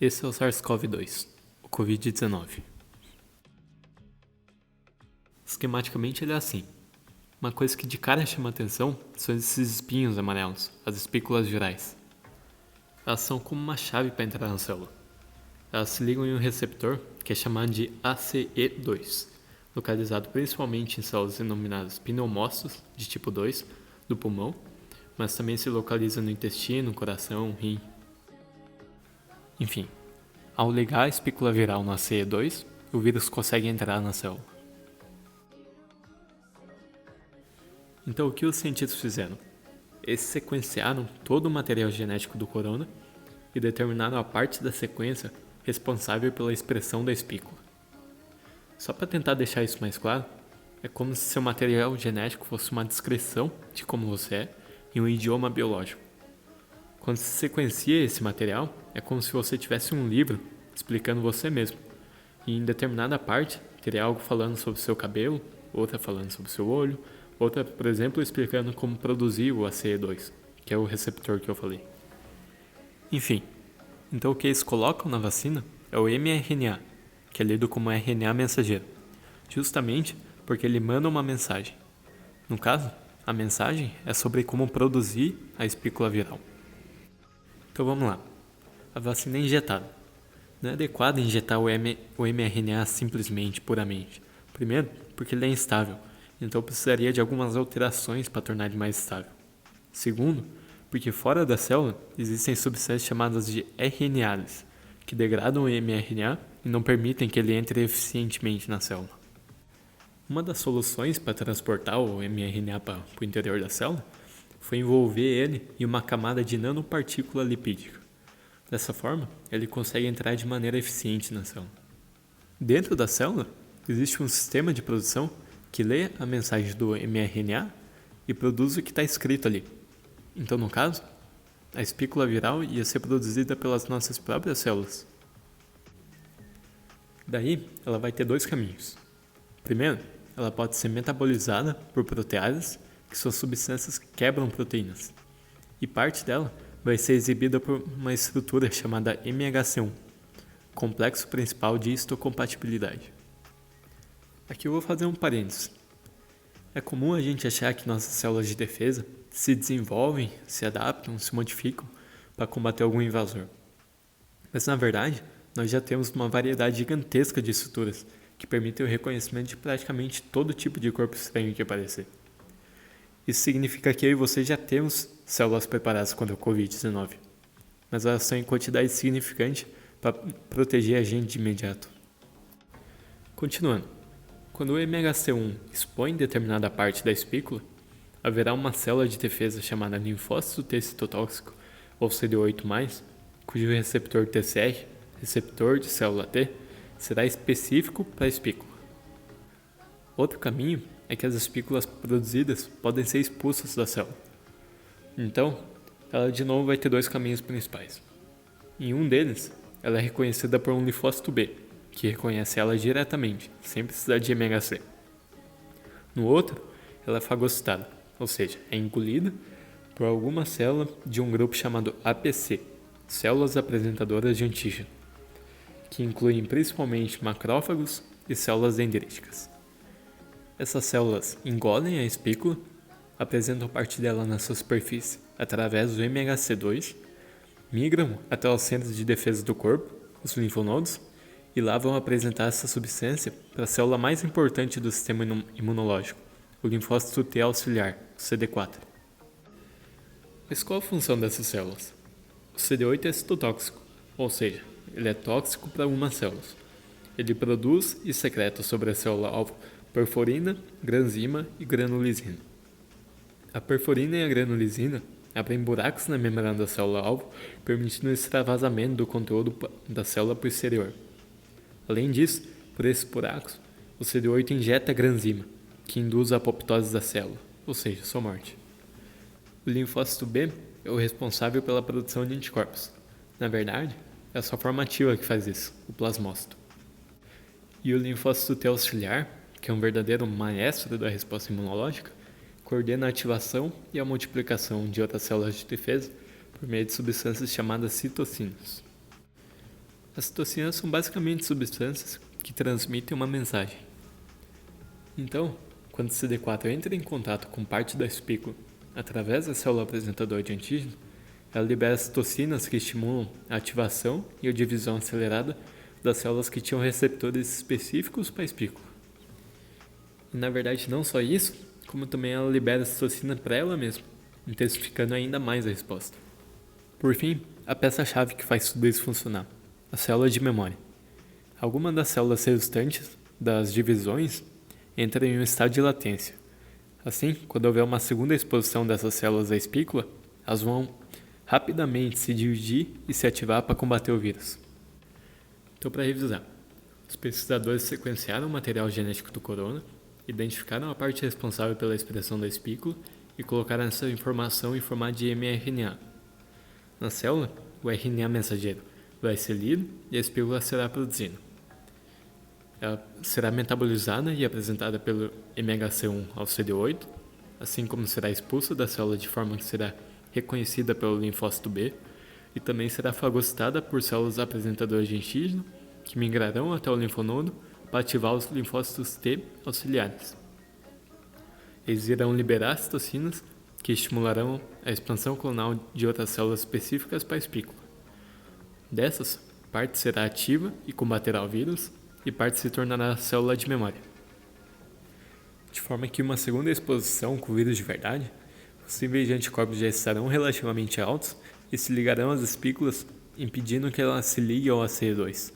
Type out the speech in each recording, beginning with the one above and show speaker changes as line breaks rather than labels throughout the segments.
Esse é o SARS-CoV-2, o Covid-19. Esquematicamente ele é assim. Uma coisa que de cara chama atenção são esses espinhos amarelos, as espículas virais. Elas são como uma chave para entrar na célula. Elas se ligam em um receptor que é chamado de ACE2, localizado principalmente em células denominadas pneumócitos, de tipo 2, do pulmão, mas também se localiza no intestino, coração, rim. Enfim, ao ligar a espícula viral no ACE2, o vírus consegue entrar na célula. Então, o que os cientistas fizeram? Eles sequenciaram todo o material genético do corona e determinaram a parte da sequência responsável pela expressão da espícula. Só para tentar deixar isso mais claro, é como se seu material genético fosse uma descrição de como você é em um idioma biológico. Quando se sequencia esse material, é como se você tivesse um livro explicando você mesmo. E em determinada parte, teria algo falando sobre o seu cabelo, outra falando sobre o seu olho, outra, por exemplo, explicando como produzir o ACE2, que é o receptor que eu falei. Enfim, então o que eles colocam na vacina é o mRNA, que é lido como RNA mensageiro, justamente porque ele manda uma mensagem. No caso, a mensagem é sobre como produzir a espícula viral. Então vamos lá. A vacina é injetada. Não é adequado injetar o mRNA simplesmente, puramente. Primeiro, porque ele é instável, então precisaria de algumas alterações para tornar ele mais estável. Segundo, porque fora da célula existem substâncias chamadas de RNAs, que degradam o mRNA e não permitem que ele entre eficientemente na célula. Uma das soluções para transportar o mRNA para o interior da célula foi envolver ele em uma camada de nanopartícula lipídica. Dessa forma, ele consegue entrar de maneira eficiente na célula. Dentro da célula, existe um sistema de produção que lê a mensagem do mRNA e produz o que está escrito ali. Então, no caso, a espícula viral ia ser produzida pelas nossas próprias células. Daí, ela vai ter dois caminhos. Primeiro, ela pode ser metabolizada por proteases, que são substâncias que quebram proteínas. E parte dela vai ser exibida por uma estrutura chamada MHC1, complexo principal de histocompatibilidade. Aqui eu vou fazer um parênteses. É comum a gente achar que nossas células de defesa se desenvolvem, se adaptam, se modificam para combater algum invasor. Mas na verdade, nós já temos uma variedade gigantesca de estruturas que permitem o reconhecimento de praticamente todo tipo de corpo estranho que aparecer. Isso significa que eu e você já temos células preparadas contra o Covid-19, mas elas são em quantidade significante para proteger a gente de imediato. Continuando, quando o MHC1 expõe determinada parte da espícula, haverá uma célula de defesa chamada linfócito T citotóxico, ou CD8+, cujo receptor TCR, receptor de célula T, será específico para a espícula. Outro caminho é que as espículas produzidas podem ser expulsas da célula. Então, ela de novo vai ter dois caminhos principais. Em um deles, ela é reconhecida por um linfócito B, que reconhece ela diretamente, sem precisar de MHC. No outro, ela é fagocitada, ou seja, é engolida por alguma célula de um grupo chamado APC, células apresentadoras de antígeno, que incluem principalmente macrófagos e células dendríticas. Essas células engolem a espícula, apresentam parte dela na sua superfície através do MHC2, migram até os centros de defesa do corpo, os linfonodos, e lá vão apresentar essa substância para a célula mais importante do sistema imunológico, o linfócito T auxiliar, o CD4. Mas qual a função dessas células? O CD8 é citotóxico, ou seja, ele é tóxico para algumas células. Ele produz e secreta sobre a célula-alvo perforina, granzima e granulizina. A perforina e a granulizina abrem buracos na membrana da célula-alvo, permitindo o extravasamento do conteúdo da célula para o exterior. Além disso, por esses buracos, o CD8 injeta a granzima, que induz a apoptose da célula, ou seja, sua morte. O linfócito B é o responsável pela produção de anticorpos. Na verdade, é a sua forma ativa que faz isso, o plasmócito. E o linfócito T auxiliar, que é um verdadeiro maestro da resposta imunológica, coordena a ativação e a multiplicação de outras células de defesa por meio de substâncias chamadas citocinas. As citocinas são basicamente substâncias que transmitem uma mensagem. Então, quando o CD4 entra em contato com parte da espícula através da célula apresentadora de antígeno, ela libera citocinas que estimulam a ativação e a divisão acelerada das células que tinham receptores específicos para a espícula. E na verdade não só isso, como também ela libera citocina para ela mesma, intensificando ainda mais a resposta. Por fim, a peça-chave que faz tudo isso funcionar, a célula de memória. Algumas das células resultantes das divisões entram em um estado de latência. Assim, quando houver uma segunda exposição dessas células à espícula, elas vão rapidamente se dividir e se ativar para combater o vírus. Então, para revisar, os pesquisadores sequenciaram o material genético do corona, identificaram a parte responsável pela expressão da espícula e colocaram essa informação em formato de mRNA. Na célula, o RNA mensageiro vai ser lido e a espícula será produzida. Ela será metabolizada e apresentada pelo MHC1 ao CD8, assim como será expulsa da célula de forma que será reconhecida pelo linfócito B e também será fagocitada por células apresentadoras de antígeno que migrarão até o linfonodo para ativar os linfócitos T auxiliares. Eles irão liberar citocinas que estimularão a expansão clonal de outras células específicas para a espícula. Dessas, parte será ativa e combaterá o vírus e parte se tornará célula de memória. De forma que uma segunda exposição com o vírus de verdade, os níveis de anticorpos já estarão relativamente altos e se ligarão às espículas, impedindo que elas se liguem ao ACE2.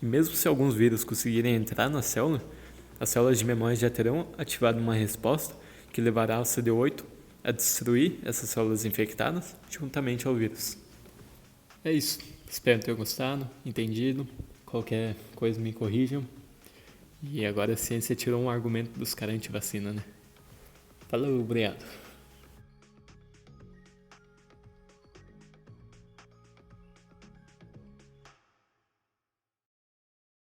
E mesmo se alguns vírus conseguirem entrar na célula, as células de memória já terão ativado uma resposta que levará o CD8 a destruir essas células infectadas juntamente ao vírus. É isso. Espero ter gostado, entendido. Qualquer coisa me corrijam. E agora a ciência tirou um argumento dos caras anti-vacina, né? Falou, obrigado.